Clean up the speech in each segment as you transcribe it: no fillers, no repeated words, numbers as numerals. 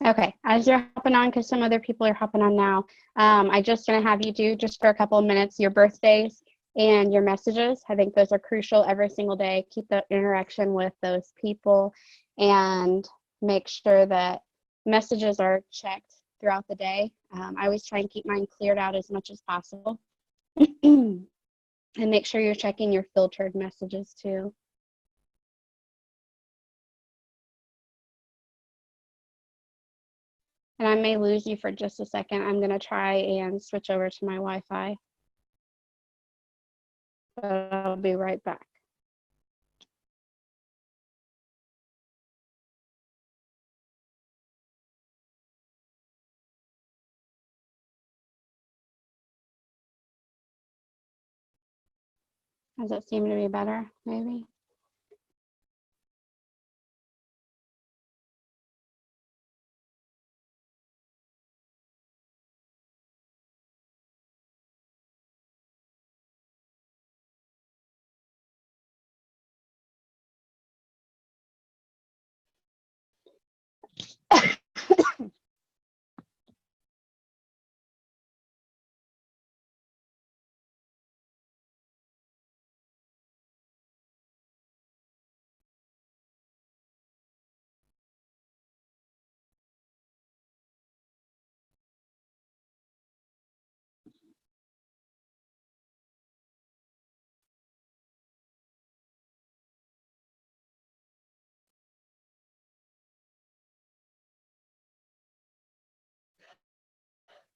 Okay, as you're hopping on, because some other people are hopping on now, I just going to have you do just for a couple of minutes your birthdays and your messages. I think those are crucial every single day. Keep the interaction with those people and make sure that messages are checked throughout the day. I always try and keep mine cleared out as much as possible. And make sure you're checking your filtered messages too. And I may lose you for just a second. I'm going to try and switch over to my Wi-Fi, but I'll be right back. Does it seem to be better, maybe?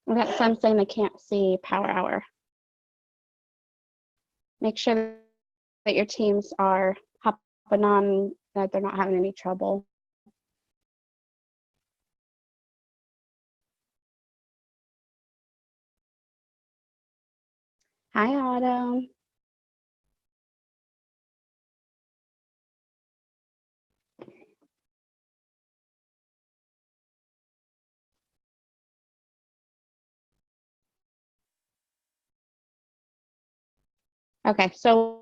We got some saying they can't see Power Hour. Make sure that your teams are hopping on, that they're not having any trouble. Hi, Autumn. Okay, so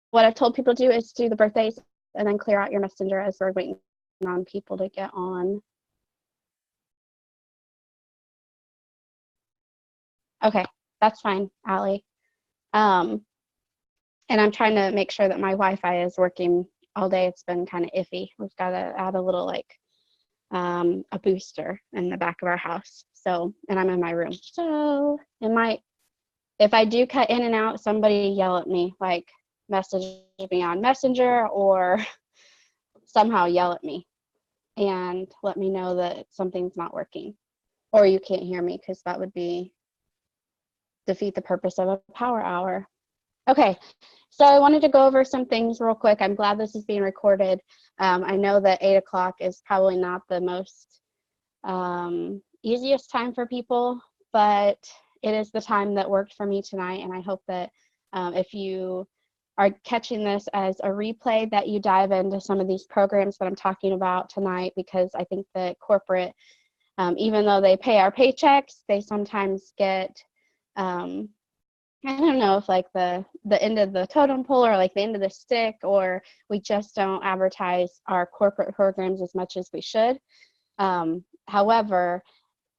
what I've told people to do is do the birthdays and then clear out your messenger as we're waiting on people to get on. Okay, that's fine, Allie. And I'm trying to make sure that my Wi-Fi is working all day. It's been kind of iffy. We've got to add a little a booster in the back of our house. So, and I'm in my room. So it might, if I do cut in and out, somebody yell at me, like message me on Messenger or somehow yell at me and let me know that something's not working or you can't hear me, because that would be defeat the purpose of a power hour. Okay, so I wanted to go over some things real quick. I'm glad this is being recorded. I know that 8 o'clock is probably not the most easiest time for people, but it is the time that worked for me tonight. And I hope that if you are catching this as a replay, that you dive into some of these programs that I'm talking about tonight, because I think that corporate, even though they pay our paychecks, they sometimes get I don't know if like the end of the totem pole or like the end of the stick, or we just don't advertise our corporate programs as much as we should. However,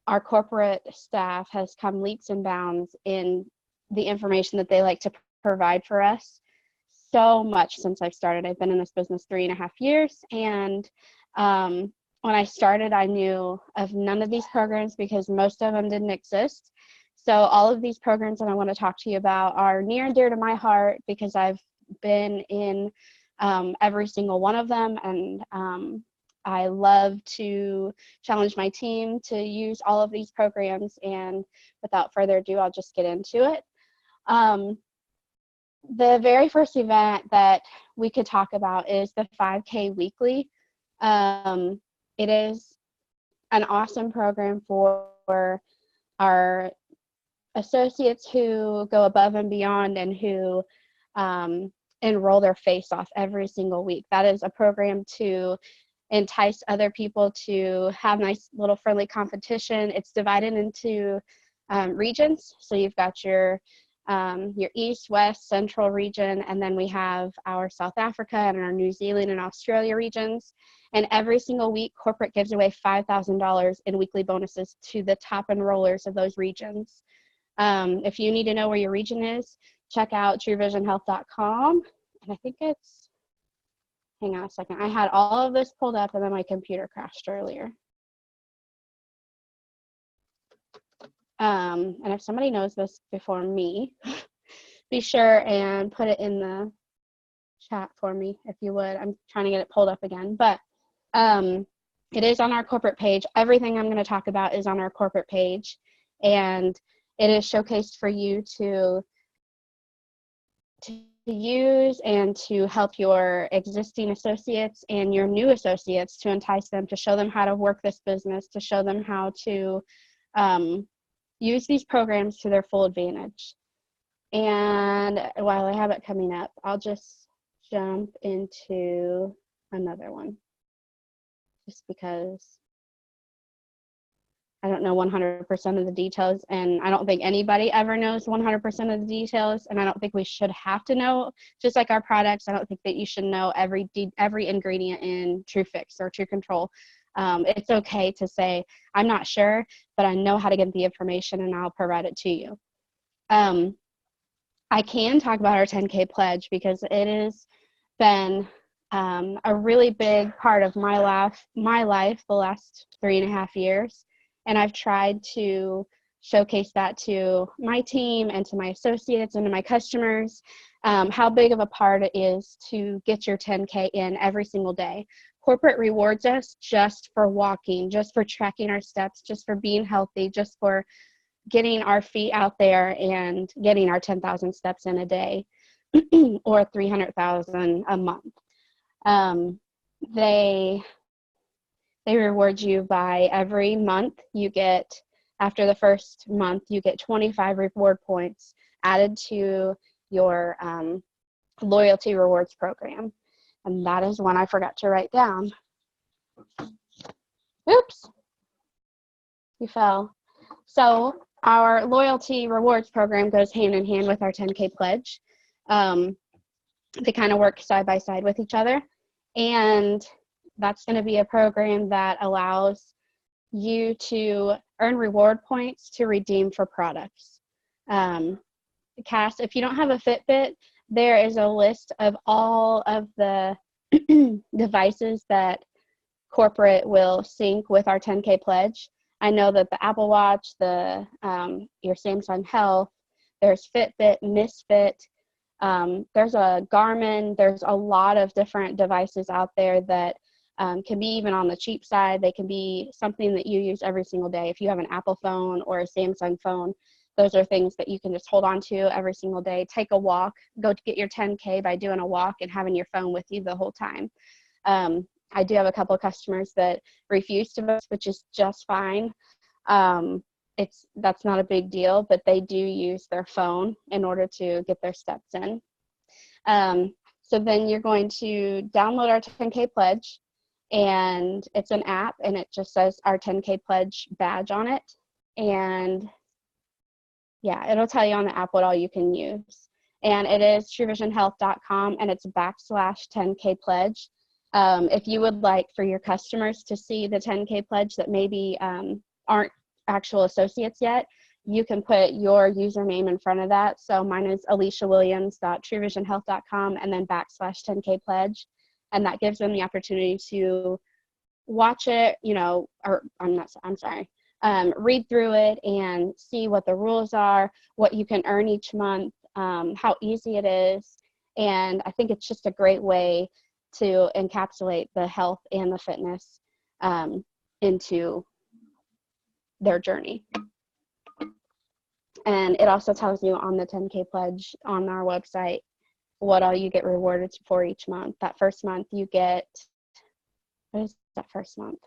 our corporate staff has come leaps and bounds in the information that they like to provide for us so much since I've started. I've been in this business 3.5 years, and when I started, I knew of none of these programs because most of them didn't exist. So all of these programs that I want to talk to you about are near and dear to my heart because I've been in every single one of them, and I love to challenge my team to use all of these programs. And without further ado, I'll just get into it. The very first event that we could talk about is the 5K weekly. It is an awesome program for our associates who go above and beyond and who enroll their face off every single week. That is a program to entice other people to have nice little friendly competition. It's divided into regions. So you've got your your East, West, Central region, and then we have our South Africa and our New Zealand and Australia regions. And every single week, corporate gives away $5,000 in weekly bonuses to the top enrollers of those regions. If you need to know where your region is, check out truevisionhealth.com. And I think it's, hang on a second, I had all of this pulled up and then my computer crashed earlier. And if somebody knows this before me, be sure and put it in the chat for me if you would. I'm trying to get it pulled up again, but it is on our corporate page. Everything I'm going to talk about is on our corporate page, and it is showcased for you to use and to help your existing associates and your new associates, to entice them, to show them how to work this business, to show them how to use these programs to their full advantage. And while I have it coming up, I'll just jump into another one, just because I don't know 100% of the details, and I don't think anybody ever knows 100% of the details, and I don't think we should have to know. Just like our products, I don't think that you should know every ingredient in TrueFix or True Control. It's okay to say, I'm not sure, but I know how to get the information and I'll provide it to you. I can talk about our 10K pledge because it has been a really big part of my life the last 3.5 years. And I've tried to showcase that to my team and to my associates and to my customers, how big of a part it is to get your 10K in every single day. Corporate rewards us just for walking, just for tracking our steps, just for being healthy, just for getting our feet out there and getting our 10,000 steps in a day or 300,000 a month. They reward you by every month you get, after the first month, you get 25 reward points added to your loyalty rewards program. And that is one I forgot to write down. Oops, you fell. So our loyalty rewards program goes hand in hand with our 10K pledge. They kind of work side by side with each other. And that's going to be a program that allows you to earn reward points to redeem for products. Cass, if you don't have a Fitbit, there is a list of all of the devices that corporate will sync with our 10K pledge. I know that the Apple Watch, your Samsung Health, there's Fitbit, Misfit, there's a Garmin, there's a lot of different devices out there that can be even on the cheap side. They can be something that you use every single day. If you have an Apple phone or a Samsung phone, those are things that you can just hold on to every single day. Take a walk, go to get your 10K by doing a walk and having your phone with you the whole time. I do have a couple of customers that refuse to vote, which is just fine. That's not a big deal, but they do use their phone in order to get their steps in. So then you're going to download our 10K pledge, and it's an app, and it just says our 10K pledge badge on it. And yeah, it'll tell you on the app what all you can use. And it is truevisionhealth.com, and it's /10K pledge. If you would like for your customers to see the 10K pledge that maybe aren't actual associates yet, you can put your username in front of that. So mine is aliciawilliams.truevisionhealth.com and then /10K pledge. And that gives them the opportunity to watch it, read through it and see what the rules are, what you can earn each month, how easy it is. And I think it's just a great way to encapsulate the health and the fitness into their journey. And it also tells you on the 10K pledge on our website what all you get rewarded for each month. That first month you get, what is that first month?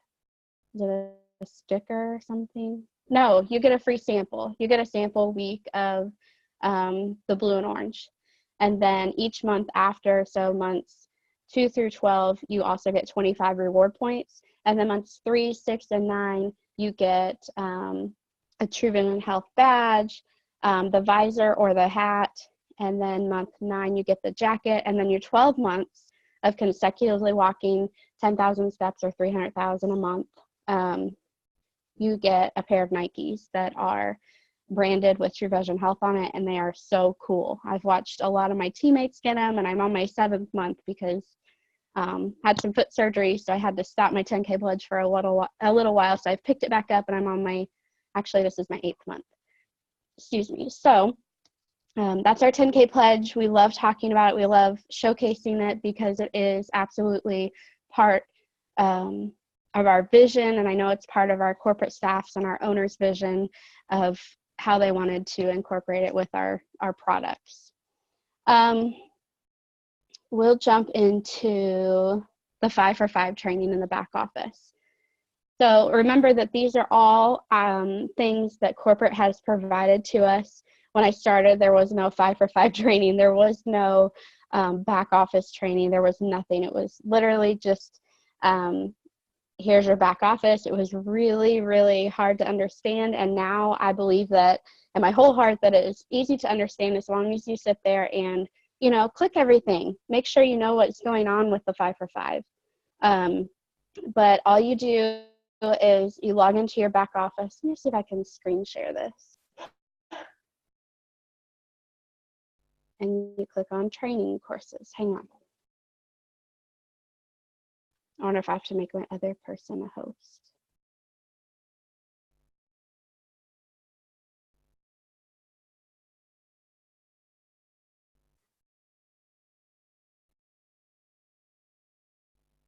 Is it a sticker or something? No, you get a free sample. You get a sample week of the blue and orange. And then each month after, so months 2 through 12, you also get 25 reward points. And then months 3, 6, and 9, you get a True Vision Health badge, the visor or the hat, and then month 9 you get the jacket, and then your 12 months of consecutively walking 10,000 steps or 300,000 a month, you get a pair of Nikes that are branded with True Vision Health on it, and they are so cool. I've watched a lot of my teammates get them, and I'm on my 7th month because had some foot surgery, so I had to stop my 10K pledge for a little while. So I've picked it back up, and I'm on my, actually this is my 8th month. Excuse me. So that's our 10K pledge. We love talking about it. We love showcasing it because it is absolutely part of our vision, and I know it's part of our corporate staff's and our owner's vision of how they wanted to incorporate it with our products. We'll jump into the 5 for 5 training in the back office. So remember that these are all things that corporate has provided to us. When I started, there was no 5 for 5 training. There was no back office training. There was nothing. It was literally just, here's your back office. It was really, really hard to understand. And now I believe that, in my whole heart, that it is easy to understand as long as you sit there and, you know, click everything. Make sure you know what's going on with the 5 for 5. But all you do is you log into your back office. Let me see if I can screen share this. And you click on training courses. Hang on. I wonder if I have to make my other person a host.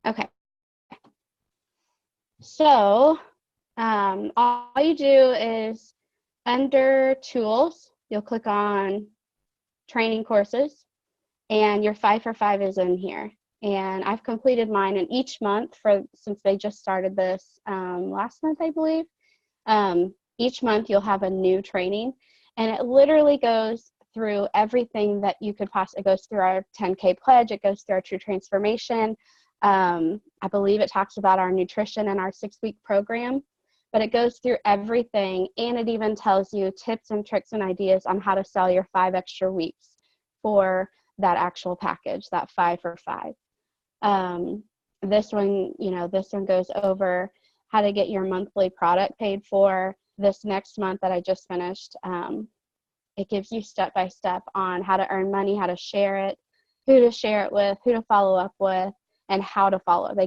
Okay. So all you do is under tools, you'll click on training courses, and your 5 for 5 is in here. And I've completed mine, and each month since they just started this last month, I believe, each month you'll have a new training, and it literally goes through everything that you could possibly. It goes through our 10K pledge, it goes through our True Transformation. I believe it talks about our nutrition and our 6-week program, but it goes through everything, and it even tells you tips and tricks and ideas on how to sell your 5 extra weeks for that actual package, that 5 for 5. This one, this one goes over how to get your monthly product paid for. This next month that I just finished, it gives you step-by-step on how to earn money, how to share it, who to share it with, who to follow up with, and how to follow. They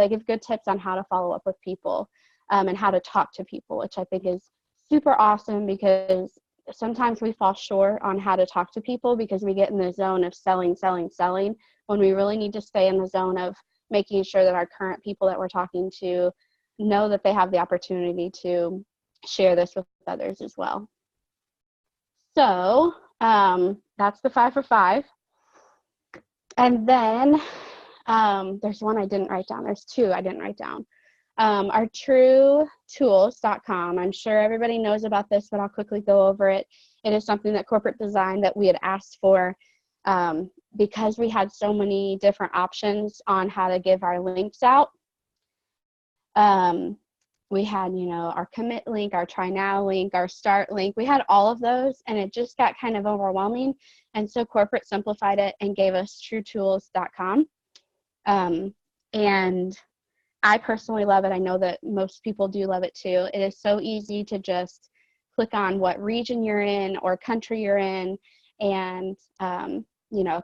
give good tips on how to follow up with people, and how to talk to people, which I think is super awesome, because sometimes we fall short on how to talk to people because we get in the zone of selling, when we really need to stay in the zone of making sure that our current people that we're talking to know that they have the opportunity to share this with others as well. So that's the 5 for 5. And then there's one I didn't write down. There's 2 I didn't write down. Our TruTools.com. I'm sure everybody knows about this, but I'll quickly go over it. It is something that corporate designed that we had asked for because we had so many different options on how to give our links out. We had, our commit link, our try now link, our start link. We had all of those, and it just got kind of overwhelming. And so corporate simplified it and gave us TruTools.com. And I personally love it. I know that most people do love it too. It is so easy to just click on what region you're in or country you're in, and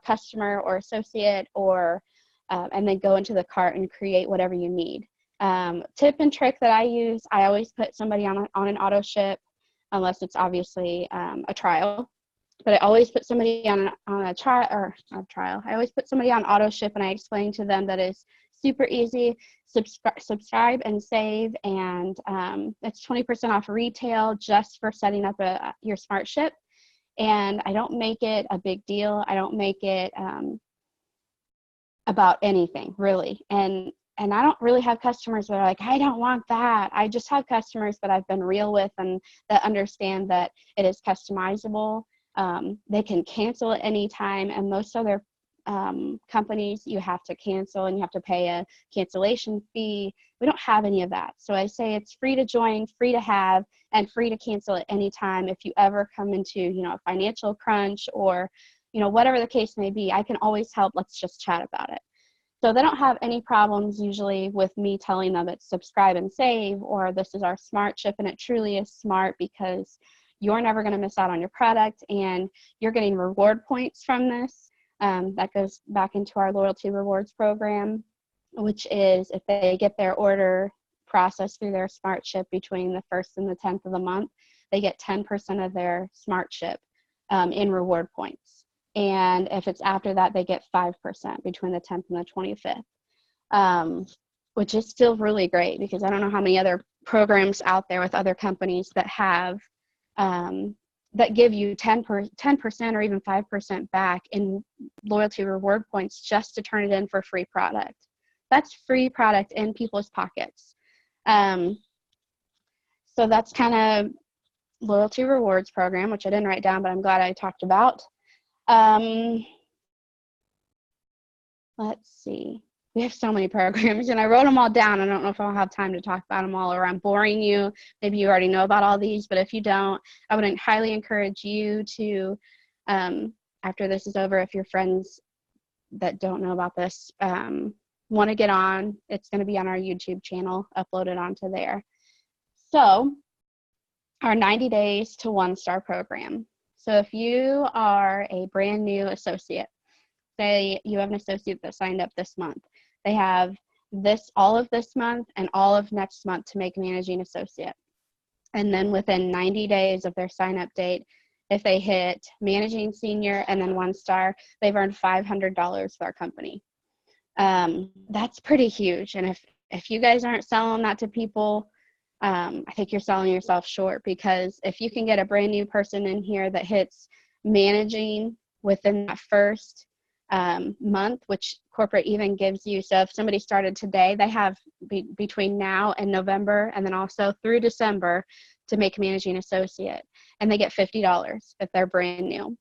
customer or associate, or and then go into the cart and create whatever you need. Tip and trick that I use, I always put somebody on an auto ship, unless it's obviously a trial. But I always put somebody on a trial, or not a trial. I always put somebody on auto ship, and I explain to them that it's super easy. Subscribe and save, and it's 20% off retail just for setting up your smart ship. And I don't make it a big deal. I don't make it about anything really. And I don't really have customers that are like, I don't want that. I just have customers that I've been real with and that understand that it is customizable. They can cancel at any time, and most other companies, you have to cancel and you have to pay a cancellation fee. We don't have any of that. So I say it's free to join, free to have, and free to cancel at any time. If you ever come into, a financial crunch or, whatever the case may be, I can always help. Let's just chat about it. So they don't have any problems usually with me telling them it's subscribe and save, or this is our smart chip, and it truly is smart because you're never going to miss out on your product and you're getting reward points from this. That goes back into our loyalty rewards program, which is if they get their order processed through their smart chip between the 1st and the 10th of the month, they get 10% of their smart chip in reward points. And if it's after that, they get 5% between the 10th and the 25th, which is still really great because I don't know how many other programs out there with other companies that have that give you 10% or even 5% back in loyalty reward points just to turn it in for free product. That's free product in people's pockets. So that's kind of loyalty rewards program, which I didn't write down, but I'm glad I talked about. Let's see. We have so many programs, and I wrote them all down. I don't know if I'll have time to talk about them all, or I'm boring you. Maybe you already know about all these, but if you don't, I would highly encourage you to, after this is over, if your friends that don't know about this want to get on, it's going to be on our YouTube channel, uploaded onto there. So our 90 days to 1-star program. So if you are a brand new associate, say you have an associate that signed up this month, they have all of this month and all of next month to make managing associate. And then within 90 days of their sign up date, if they hit managing senior and then 1-star, they've earned $500 for our company. That's pretty huge. And if you guys aren't selling that to people, I think you're selling yourself short, because if you can get a brand new person in here that hits managing within that first month, which corporate even gives you. So if somebody started today, they have between now and November, and then also through December to make managing associate, and they get $50 if they're brand new.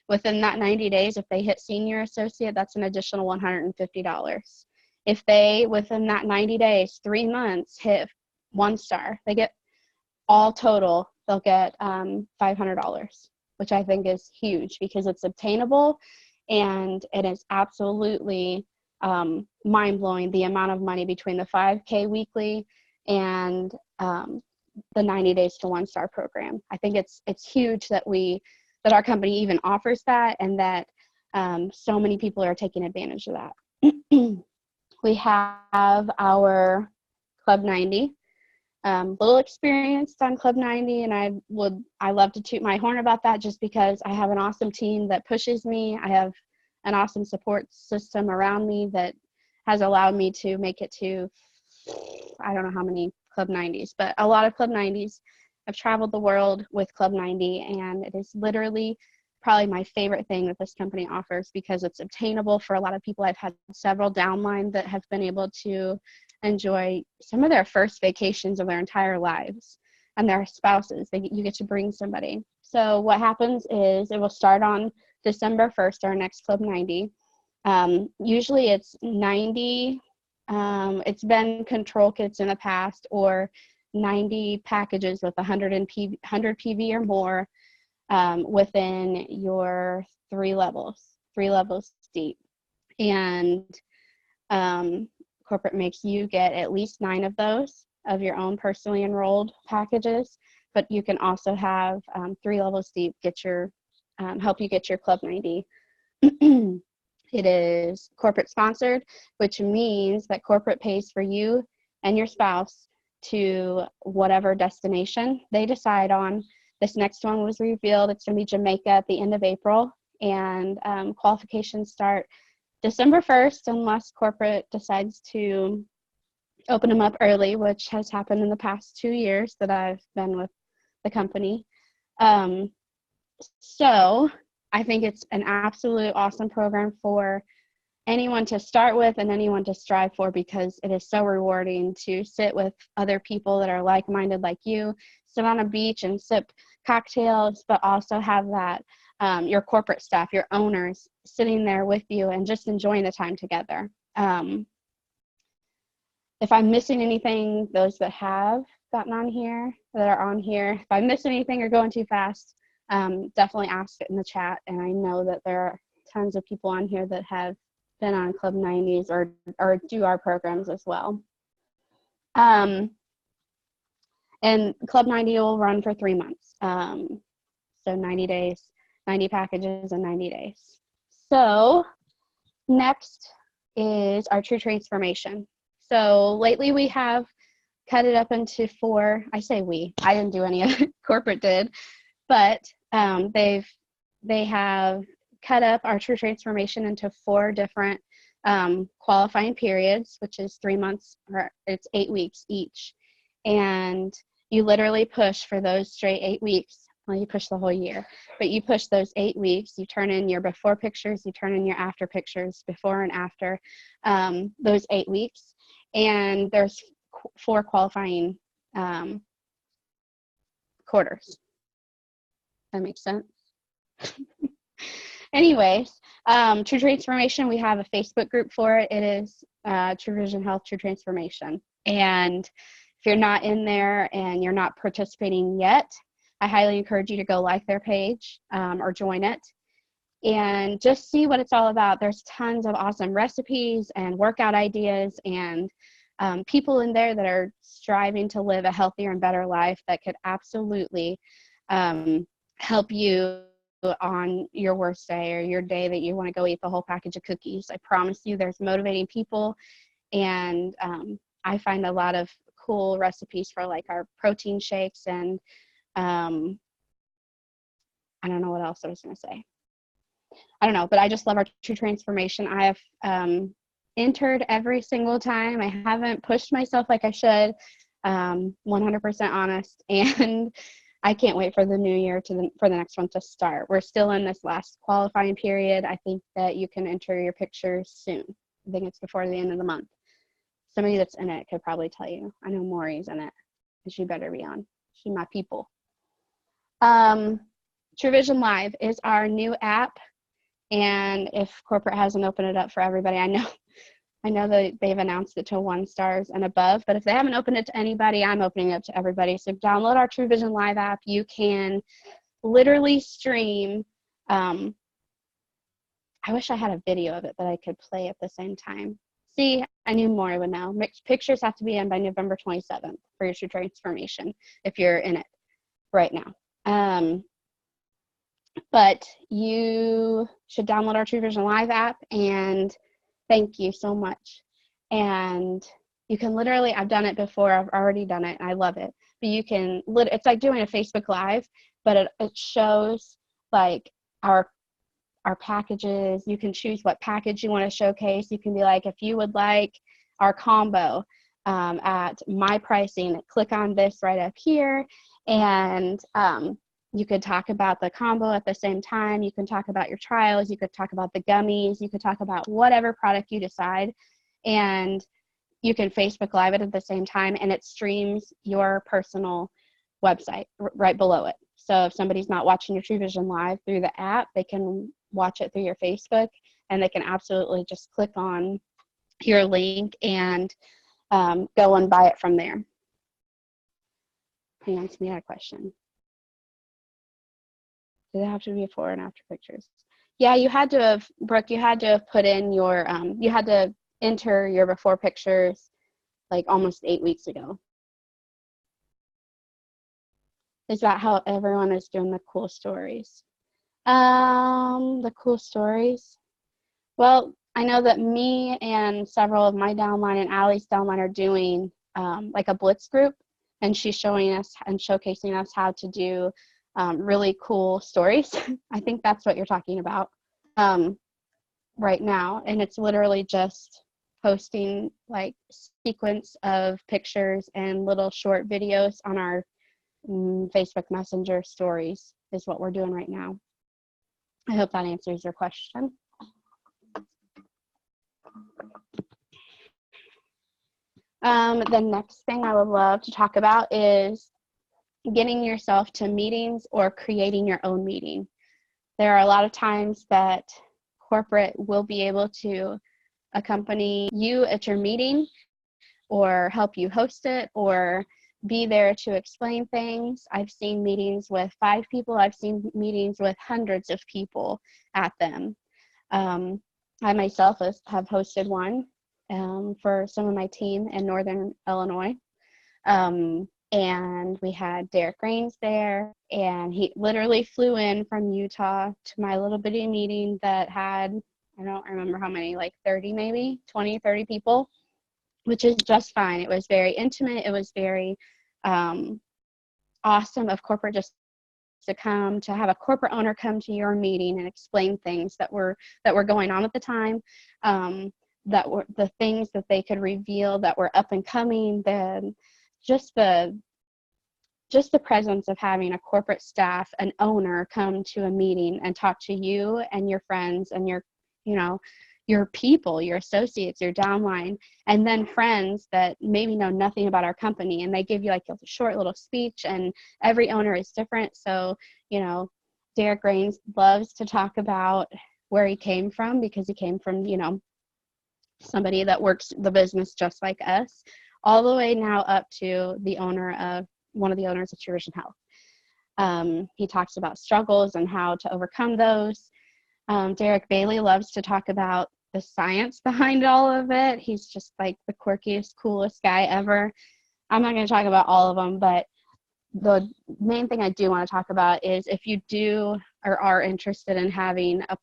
Within that 90 days, if they hit senior associate, that's an additional $150. If they, within that 90 days, 3 months, hit 1-star, they get all total, they'll get $500, which I think is huge because it's obtainable. And it is absolutely mind-blowing, the amount of money between the $5K weekly and the 90 days to 1-star program. I think it's huge that our company even offers that, and that so many people are taking advantage of that. We have our Club 90. Little experienced on Club 90, and I love to toot my horn about that just because I have an awesome team that pushes me. I have an awesome support system around me that has allowed me to make it to, I don't know how many Club 90s, but a lot of Club 90s. I've traveled the world with Club 90, and it is literally probably my favorite thing that this company offers because it's obtainable for a lot of people. I've had several downline that have been able to enjoy some of their first vacations of their entire lives, and their spouses. You get to bring somebody. So what happens is it will start on December 1st, our next Club 90. Usually it's 90, it's been control kits in the past, or 90 packages with 100 PV or more within your 3 levels deep. And corporate makes you get at least 9 of those of your own personally enrolled packages, but you can also have 3 levels deep help you get your Club 90. It is corporate sponsored, which means that corporate pays for you and your spouse to whatever destination they decide on. This next one was revealed. It's going to be Jamaica at the end of April, and qualifications start December 1st unless corporate decides to open them up early, which has happened in the past 2 years that I've been with the company. So I think it's an absolute awesome program for anyone to start with and anyone to strive for, because it is so rewarding to sit with other people that are like-minded like you, sit on a beach and sip cocktails, but also have that your corporate staff, your owners sitting there with you and just enjoying the time together. If I'm missing anything, those that have gotten on here, that are on here, if I miss anything or going too fast, definitely ask it in the chat. And I know that there are tons of people on here that have been on Club 90s or do our programs as well. And Club 90 will run for 3 months. So 90 days, 90 packages in 90 days. So next is our True Transformation. So lately we have cut it up into 4, I say we, I didn't do any of it, corporate did, but they have cut up our True Transformation into 4 different qualifying periods, which is 3 months, or it's 8 weeks each. And you literally push for those straight 8 weeks. Well, you push the whole year, but you push those 8 weeks, you turn in your before pictures, you turn in your after pictures, before and after those 8 weeks. And there's 4 qualifying quarters. That makes sense? Anyways, True Transformation, we have a Facebook group for it. It is True Vision Health True Transformation. And if you're not in there and you're not participating yet, I highly encourage you to go like their page or join it and just see what it's all about. There's tons of awesome recipes and workout ideas and people in there that are striving to live a healthier and better life that could absolutely help you on your worst day or your day that you want to go eat the whole package of cookies. I promise you there's motivating people, and I find a lot of cool recipes for like our protein shakes, and I don't know what else I was going to say. I don't know, but I just love our True Transformation. I have entered every single time. I haven't pushed myself like I should, 100% honest, and I can't wait for the new year for the next one to start. We're still in this last qualifying period. I think that you can enter your pictures soon. I think it's before the end of the month. Somebody that's in it could probably tell you. I know Maury's in it, and she better be on. She's my people. True Vision Live is our new app, and if corporate hasn't opened it up for everybody, I know that they've announced it to 1 stars and above, but if they haven't opened it to anybody, I'm opening it up to everybody. So download our True Vision Live app. You can literally stream. I wish I had a video of it that I could play at the same time. See, I knew Maury would know. Pictures have to be in by November 27th for your True Transformation if you're in it right now. But you should download our True Vision Live app, and thank you so much. And you can literally, I've done it before, I've already done it, and I love it. But you can, it's like doing a Facebook Live, but it shows like our packages. You can choose what package you want to showcase. You can be like, if you would like our combo at my pricing, click on this right up here, and you could talk about the combo at the same time. You can talk about your trials. You could talk about the gummies. You could talk about whatever product you decide. And you can Facebook Live it at the same time, and it streams your personal website right below it. So if somebody's not watching your True Vision Live through the app, they can watch it through your Facebook, and they can absolutely just click on your link and go and buy it from there. Hang on, somebody had a question. Did it have to be before and after pictures? Yeah, you had to have, Brooke, you had to have put in your, you had to enter your before pictures like almost 8 weeks ago. Is that how everyone is doing the cool stories? The cool stories? Well, I know that me and several of my downline and Allie's downline are doing like a blitz group, and she's showing us and showcasing us how to do really cool stories. I think that's what you're talking about right now. And it's literally just posting like sequence of pictures and little short videos on our Facebook Messenger stories is what we're doing right now. I hope that answers your question. The next thing I would love to talk about is getting yourself to meetings or creating your own meeting. There are a lot of times that corporate will be able to accompany you at your meeting or help you host it or be there to explain things. I've seen meetings with 5 people. I've seen meetings with hundreds of people at them. I myself have hosted one for some of my team in Northern Illinois. And we had Derek Rains there, and he literally flew in from Utah to my little bitty meeting that had, I don't remember how many, like 30 maybe, 20, 30 people, which is just fine. It was very intimate. It was very awesome of corporate just to have a corporate owner come to your meeting and explain things that were going on at the time, that were the things that they could reveal that were up and coming, just the presence of having a corporate staff, an owner come to a meeting and talk to you and your friends and your people, your associates, your downline, and then friends that maybe know nothing about our company, and they give you like a short little speech, and every owner is different. So, Derek Rains loves to talk about where he came from, because he came from, somebody that works the business just like us, all the way now up to one of the owners of True Vision Health. He talks about struggles and how to overcome those. Derek Bailey loves to talk about the science behind all of it. He's just like the quirkiest, coolest guy ever. I'm not going to talk about all of them, but the main thing I do want to talk about is if you do or are interested in having a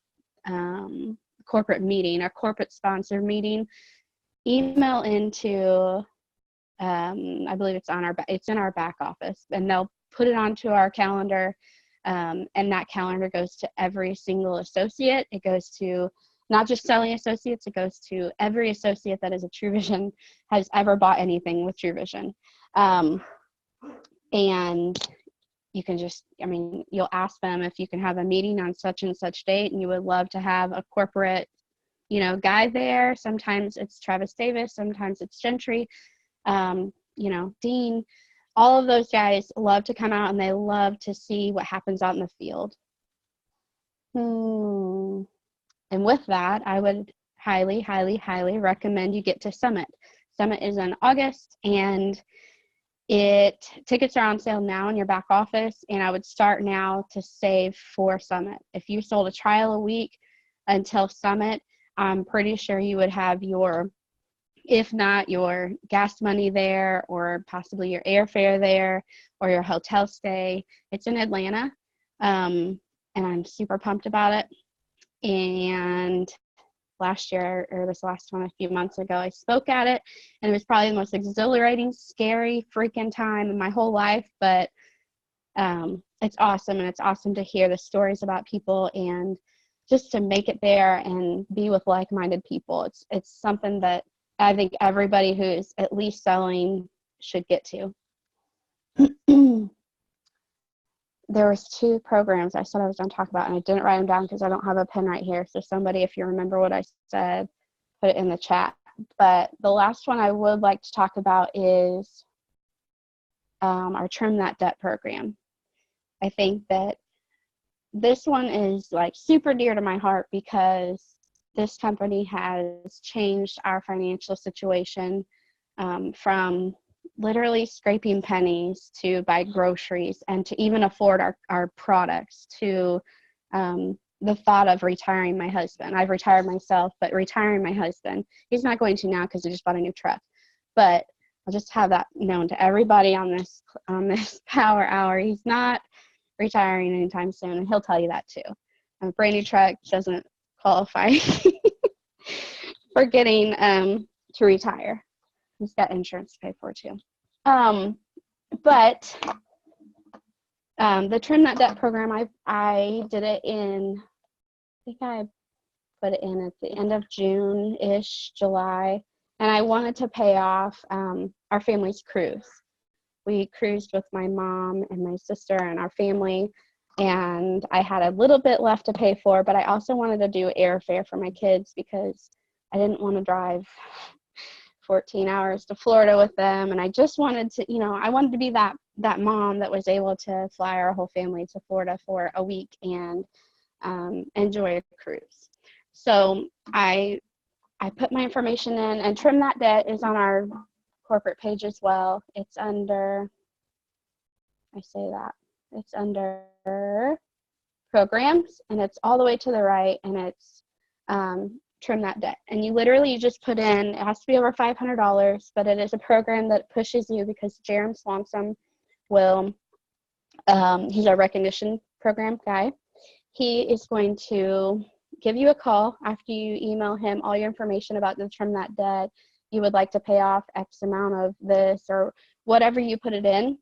corporate meeting, a corporate sponsor meeting, email into, I believe it's in our back office, and they'll put it onto our calendar. And that calendar goes to every single associate. It goes to not just selling associates, it goes to every associate that is a True Vision, has ever bought anything with True Vision. And you can you'll ask them if you can have a meeting on such and such date, and you would love to have a corporate, guy there. Sometimes it's Travis Davis, sometimes it's Gentry, Dean. All of those guys love to come out, and they love to see what happens out in the field. And with that, I would highly, highly, highly recommend you get to Summit. Summit is in August, and tickets are on sale now in your back office, and I would start now to save for Summit. If you sold a trial a week until Summit, I'm pretty sure you would have if not your gas money there, or possibly your airfare there, or your hotel stay. It's in Atlanta, and I'm super pumped about it. And last year, or this last one a few months ago, I spoke at it, and it was probably the most exhilarating, scary freaking time in my whole life, but it's awesome, and it's awesome to hear the stories about people and just to make it there and be with like-minded people. It's something that I think everybody who's at least selling should get to. There was 2 programs I said I was going to talk about, and I didn't write them down because I don't have a pen right here. So somebody, if you remember what I said, put it in the chat. But the last one I would like to talk about is our Trim That Debt program. I think that this one is like super dear to my heart, because this company has changed our financial situation, from literally scraping pennies to buy groceries and to even afford our products, to the thought of retiring my husband. I've retired myself, but retiring my husband, he's not going to now because he just bought a new truck. But I'll just have that known to everybody on this Power Hour. He's not retiring anytime soon, and he'll tell you that too. A brand new truck doesn't qualify for getting to retire. He's got insurance to pay for too. But the Trim That Debt program, I did it in, I think I put it in at the end of June-ish, July, and I wanted to pay off our family's cruise. We cruised with my mom and my sister and our family, and I had a little bit left to pay for, but I also wanted to do airfare for my kids because I didn't want to drive 14 hours to Florida with them, and I just wanted to, I wanted to be that mom that was able to fly our whole family to Florida for a week and enjoy a cruise. So I put my information in, and Trim That Debt is on our corporate page as well. It's under, it's under programs, and it's all the way to the right, and it's Trim That Debt. And you just put in, it has to be over $500, but it is a program that pushes you because Jerem Swanson will, he's our recognition program guy. He is going to give you a call after you email him all your information about the Trim That Debt. You would like to pay off X amount of this or whatever you put it in.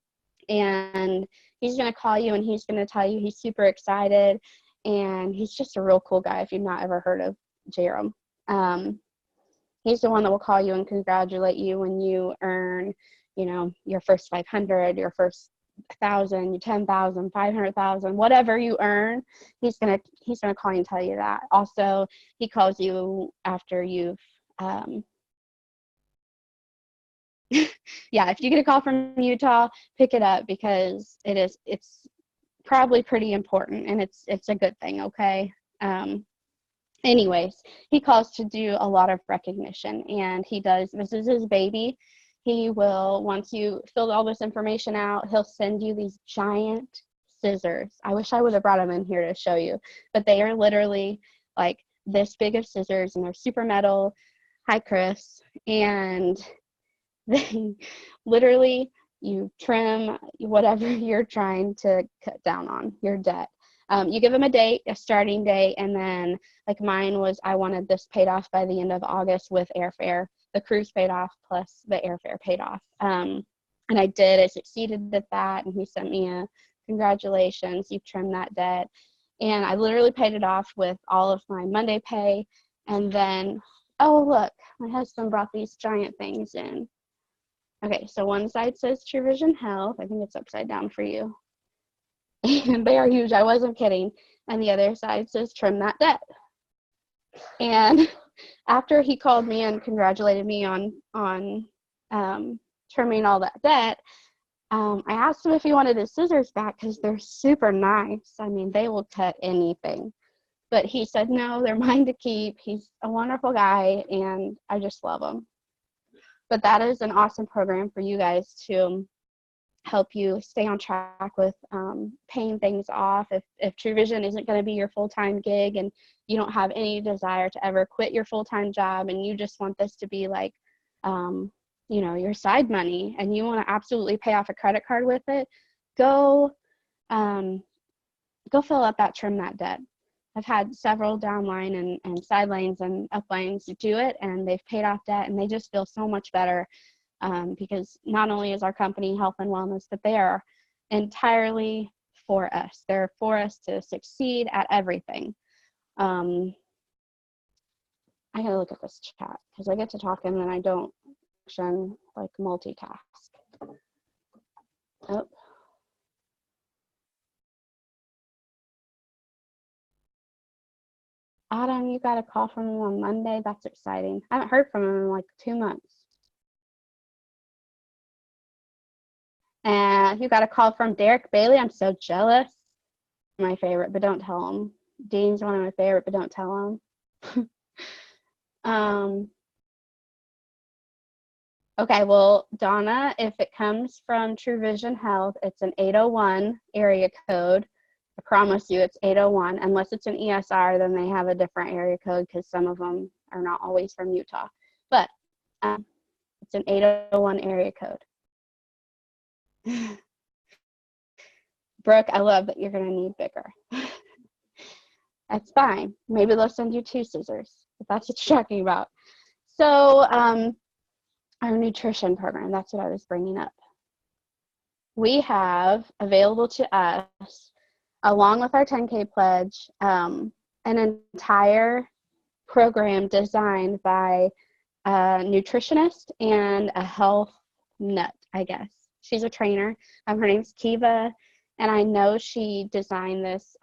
And he's going to call you and he's going to tell you he's super excited. And he's just a real cool guy if you've not ever heard of Jerem. He's the one that will call you and congratulate you when you earn, you know, your first 500, your first 1,000, 10,000, 500,000, whatever you earn. He's gonna call you and tell you that. Also, he calls you after you've yeah, if you get a call from Utah, pick it up because it's probably pretty important, and it's a good thing. Okay. Anyways, he calls to do a lot of recognition, and this is his baby. He will, once you fill all this information out, he'll send you these giant scissors. I wish I would have brought them in here to show you, but they are literally like this big of scissors, and they're super metal. Hi, Chris. And they literally, you trim whatever you're trying to cut down on your debt. You give them a date, a starting date, and then like mine was, I wanted this paid off by the end of August with airfare. The cruise paid off plus the airfare paid off. And I did. I succeeded at that, and he sent me a congratulations, you've trimmed that debt. And I literally paid it off with all of my Monday pay. And then, oh, look, my husband brought these giant things in. Okay, so one side says True Vision Health. I think it's upside down for you. And they are huge. I wasn't kidding. And the other side says Trim That Debt. And after he called me and congratulated me on trimming all that debt, I asked him if he wanted his scissors back because they're super nice. I mean, they will cut anything. But he said, no, they're mine to keep. He's a wonderful guy, and I just love him. But that is an awesome program for you guys to help you stay on track with paying things off. If True Vision isn't going to be your full-time gig and you don't have any desire to ever quit your full-time job, and you just want this to be like, you know, your side money, and you want to absolutely pay off a credit card with it, go fill up that Trim That Debt. I've had several downline and sidelines and uplines do it, and they've paid off debt, and they just feel so much better. Because not only is our company health and wellness, but they are entirely for us. They're for us to succeed at everything. I gotta look at this chat because I get to talking and I don't like multitask. Oh. Autumn, you got a call from him on Monday. That's exciting. I haven't heard from him in like 2 months. And you got a call from Derek Bailey. I'm so jealous. My favorite, but don't tell him. Dean's one of my favorite, but don't tell him. Okay, well, Donna, if it comes from True Vision Health, it's an 801 area code. I promise you it's 801. Unless it's an ESR, then they have a different area code because some of them are not always from Utah. But it's an 801 area code. Brooke, I love that you're going to need bigger. That's fine. Maybe they'll send you 2 scissors, if that's what you're talking about. So our nutrition program, that's what I was bringing up. We have available to us, along with our 10K pledge, an entire program designed by a nutritionist and a health nut, I guess. She's a trainer. Her name's Kiva, and I know she designed this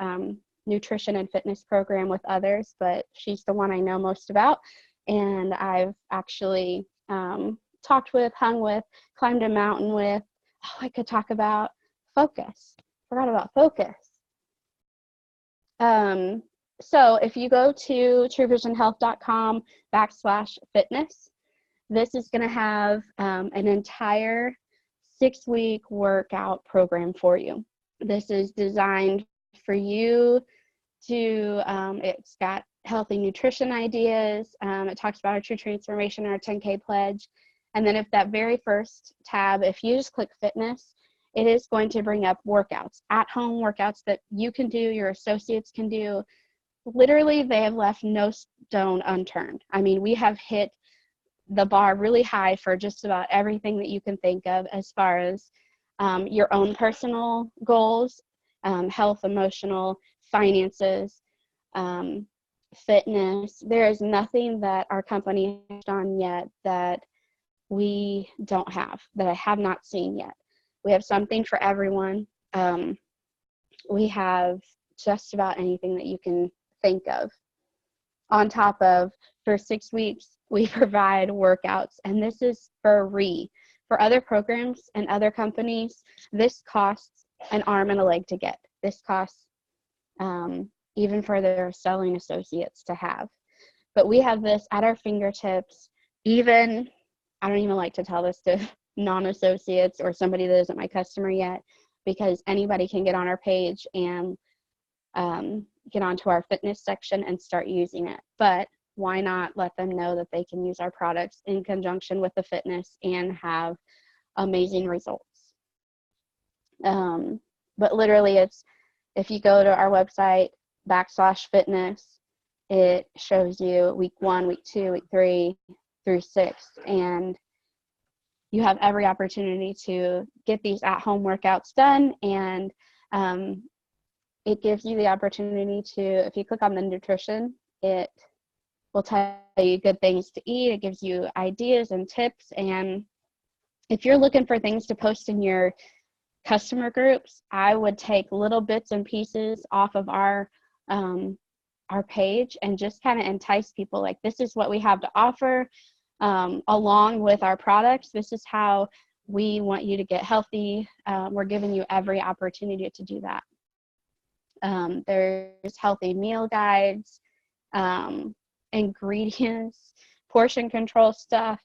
nutrition and fitness program with others, but she's the one I know most about. And I've actually talked with, hung with, climbed a mountain with. Oh, I could talk about focus. Forgot about focus. So if you go to truevisionhealth.com/fitness, this is going to have an entire 6-week workout program for you. This is designed for you to, it's got healthy nutrition ideas. It talks about our True Transformation, our 10K pledge. And then if that very first tab, if you just click fitness, it is going to bring up workouts, at-home workouts that you can do, your associates can do. Literally, they have left no stone unturned. I mean, we have hit the bar really high for just about everything that you can think of as far as your own personal goals, health, emotional, finances, fitness. There is nothing that our company has done yet that we don't have, that I have not seen yet. We have something for everyone. We have just about anything that you can think of. On top of, for 6 weeks, we provide workouts, and this is free. For other programs and other companies, this costs an arm and a leg to get. This costs even for their selling associates to have. But we have this at our fingertips. Even, I don't even like to tell this to non-associates or somebody that isn't my customer yet, because anybody can get on our page and get onto our fitness section and start using it. But why not let them know that they can use our products in conjunction with the fitness and have amazing results? But literally, it's, if you go to our website /fitness, it shows you week 1, week 2, week 3 through 6, and you have every opportunity to get these at-home workouts done. And it gives you the opportunity to, if you click on the nutrition, it will tell you good things to eat. It gives you ideas and tips. And if you're looking for things to post in your customer groups, I would take little bits and pieces off of our page and just kind of entice people, like, this is what we have to offer along with our products. This is how we want you to get healthy. We're giving you every opportunity to do that. There's healthy meal guides, ingredients, portion control stuff.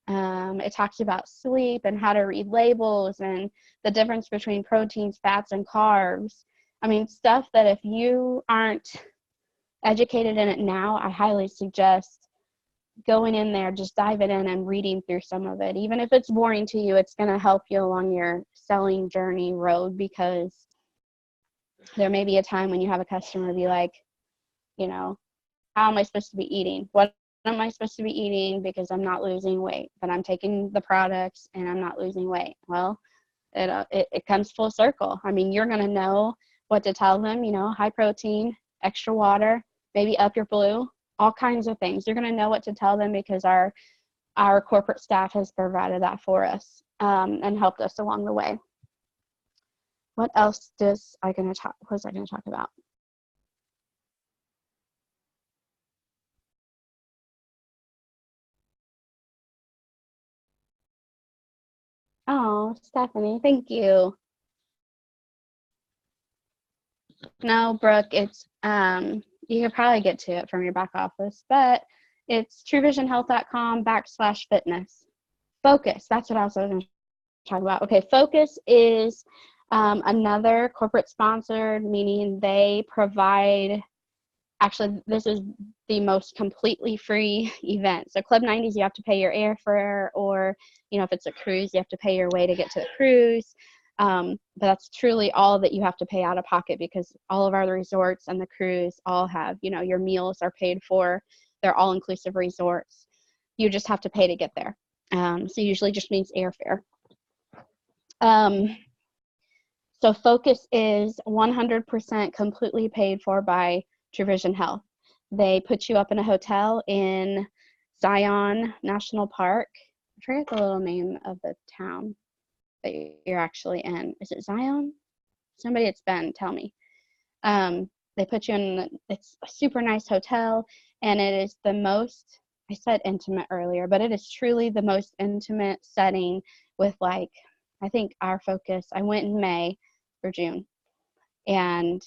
It talks about sleep and how to read labels and the difference between proteins, fats, and carbs. I mean, stuff that if you aren't educated in it now, I highly suggest going in there, just diving in and reading through some of it. Even if it's boring to you, it's going to help you along your selling journey road, because there may be a time when you have a customer be like, you know, how am I supposed to be eating? What am I supposed to be eating because I'm not losing weight, but I'm taking the products and I'm not losing weight? Well, it comes full circle. I mean, you're going to know what to tell them, you know, high protein, extra water, maybe up your blue, all kinds of things. You're going to know what to tell them because our corporate staff has provided that for us and helped us along the way. What else was I going to talk about? Oh, Stephanie, thank you. No, Brooke, it's you could probably get to it from your back office, but it's truevisionhealth.com/fitness. Focus, that's what I was going to talk about. Okay, Focus is another corporate sponsored, meaning they provide, actually, this is the most completely free event. So Club 90s, you have to pay your airfare, or, you know, if it's a cruise, you have to pay your way to get to the cruise. But that's truly all that you have to pay out of pocket, because all of our resorts and the cruise all have, you know, your meals are paid for. They're all inclusive resorts. You just have to pay to get there. So usually just means airfare. So Focus is 100% completely paid for by True Vision Health. They put you up in a hotel in Zion National Park. I forget the little name of the town that you're actually in. Is it Zion? Somebody that's been, tell me. They put you in, it's a super nice hotel, and it is the most, I said intimate earlier, but it is truly the most intimate setting with, like, I think our Focus, I went in May or June, and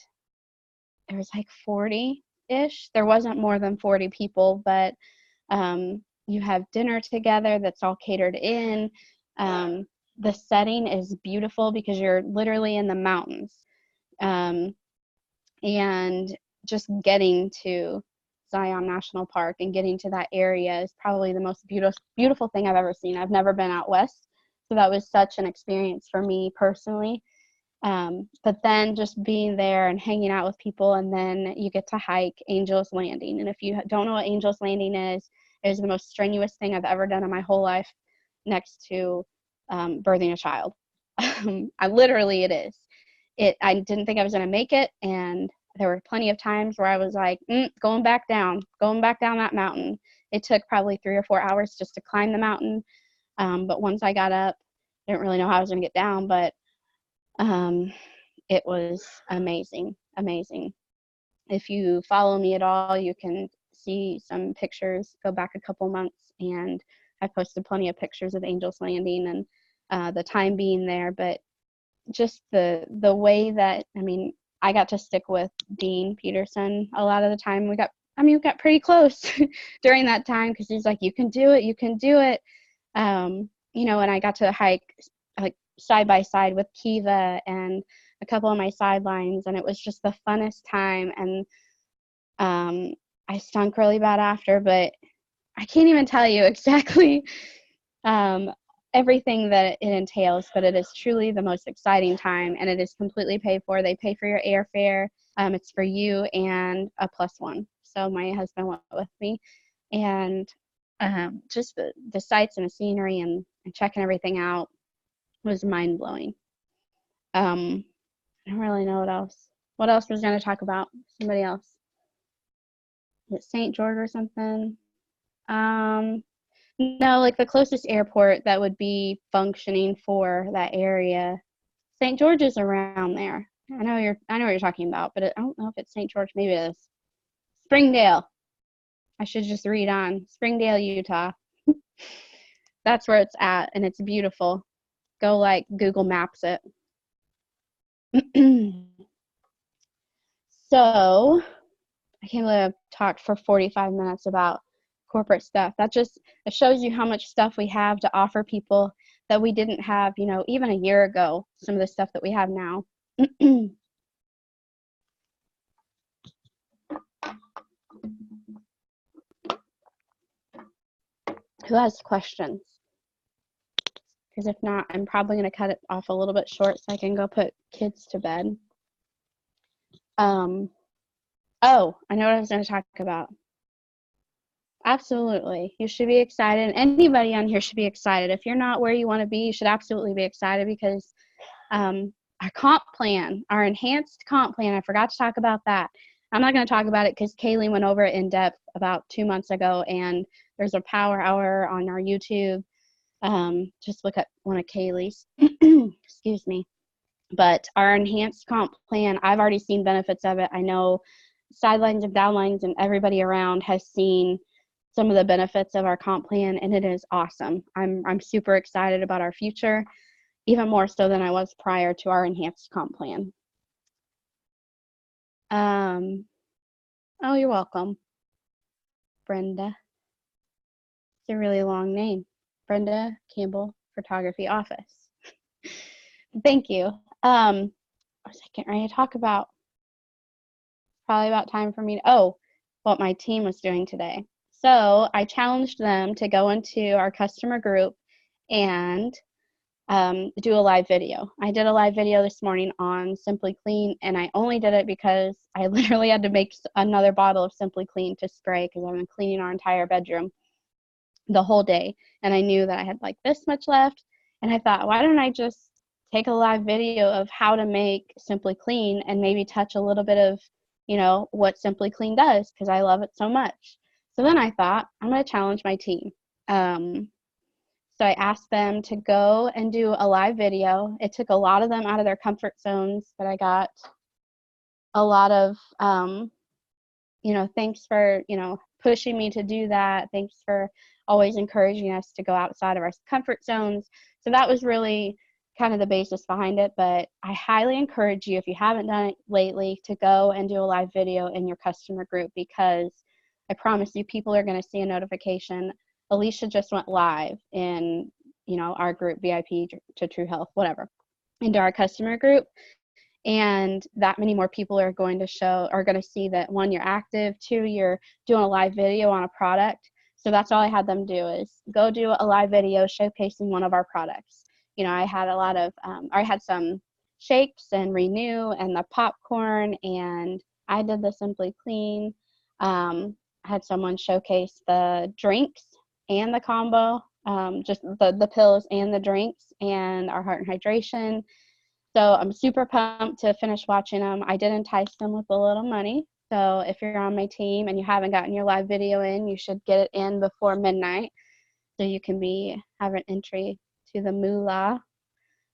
there was like 40 40-ish. There wasn't more than 40 people, but you have dinner together that's all catered in. The setting is beautiful because you're literally in the mountains. And just getting to Zion National Park and getting to that area is probably the most beautiful thing I've ever seen. I've never been out west, so that was such an experience for me personally. But then just being there and hanging out with people, and then you get to hike Angel's Landing. And if you don't know what Angel's Landing is, it is the most strenuous thing I've ever done in my whole life, next to birthing a child. It is. I didn't think I was going to make it, and there were plenty of times where I was like, going back down that mountain. It took probably 3 or 4 hours just to climb the mountain, but once I got up, I didn't really know how I was going to get down, but it was amazing. If you follow me at all, you can see some pictures, go back a couple months, and I posted plenty of pictures of Angel's Landing and the time being there, but just the way that, I got to stick with Dean Peterson a lot of the time. We got pretty close during that time, because he's like, you can do it. And I got to hike like side by side with Kiva and a couple of my sidelines, and it was just the funnest time. And I stunk really bad after, but I can't even tell you exactly everything that it entails, but it is truly the most exciting time, and it is completely paid for. They pay for your airfare. It's for you and a +1. So my husband went with me, and just the sights and the scenery and checking everything out was mind-blowing. I don't really know what else was going to talk about. Somebody else. Is it St. George or something? No, like the closest airport that would be functioning for that area. St. George is around there. I know what you're talking about, but I don't know if it's St. George. Maybe it is. Springdale. I should just read on. Springdale, Utah. That's where it's at, and it's beautiful. Go Google Maps it. So I can't believe I've talked for 45 minutes about corporate stuff. It shows you how much stuff we have to offer people that we didn't have, even a year ago, some of the stuff that we have now. Who has questions? Because if not, I'm probably going to cut it off a little bit short so I can go put kids to bed. Oh, I know what I was going to talk about. Absolutely. You should be excited. Anybody on here should be excited. If you're not where you want to be, you should absolutely be excited, because our comp plan, our enhanced comp plan, I forgot to talk about that. I'm not going to talk about it because Kaylee went over it in depth about 2 months ago, and there's a power hour on our YouTube. Just look at one of Kaylee's. Excuse me. But our enhanced comp plan, I've already seen benefits of it. I know sidelines and downlines and everybody around has seen some of the benefits of our comp plan, and it is awesome. I'm super excited about our future, even more so than I was prior to our enhanced comp plan. Oh, you're welcome, Brenda. It's a really long name. Brenda Campbell Photography Office. Thank you. What was I getting ready to talk about? Probably about time for me to, what my team was doing today. So I challenged them to go into our customer group and do a live video. I did a live video this morning on Simply Clean, and I only did it because I literally had to make another bottle of Simply Clean to spray, because I've been cleaning our entire bedroom the whole day, and I knew that I had like this much left, and I thought, why don't I just take a live video of how to make Simply Clean and maybe touch a little bit of, what Simply Clean does, because I love it so much. So then I thought, I'm going to challenge my team. So I asked them to go and do a live video. It took a lot of them out of their comfort zones, but I got a lot of, thanks for, pushing me to do that. Thanks for always encouraging us to go outside of our comfort zones. So that was really kind of the basis behind it, but I highly encourage you, if you haven't done it lately, to go and do a live video in your customer group, because I promise you people are going to see a notification. Alicia just went live in, you know, our group, VIP to True Health, whatever, into our customer group. And that many more people are going to see that, one, you're active, two, you're doing a live video on a product. So that's all I had them do, is go do a live video showcasing one of our products. You know, I had a lot of, I had some shakes and Renew and the popcorn, and I did the Simply Clean. I had someone showcase the drinks and the combo, just the pills and the drinks, and our heart and hydration. So I'm super pumped to finish watching them. I did entice them with a little money. So if you're on my team and you haven't gotten your live video in, you should get it in before midnight, so you can have an entry to the moolah.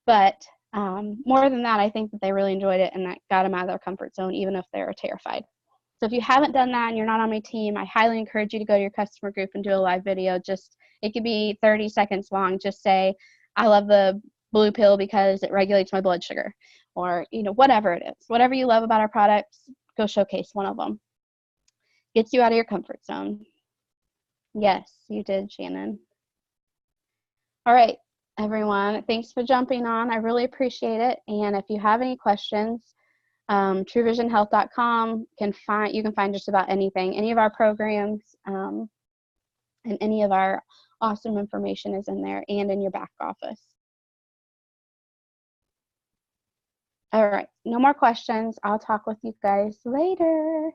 But more than that, I think that they really enjoyed it, and that got them out of their comfort zone, even if they were terrified. So if you haven't done that and you're not on my team, I highly encourage you to go to your customer group and do a live video. It could be 30 seconds long. Just say, I love the blue pill because it regulates my blood sugar, or, you know, whatever it is. Whatever you love about our products, go showcase one of them. Gets you out of your comfort zone. Yes, you did, Shannon. All right, everyone. Thanks for jumping on. I really appreciate it. And if you have any questions, TrueVisionHealth.com you can find just about anything, any of our programs, and any of our awesome information is in there and in your back office. All right, no more questions. I'll talk with you guys later.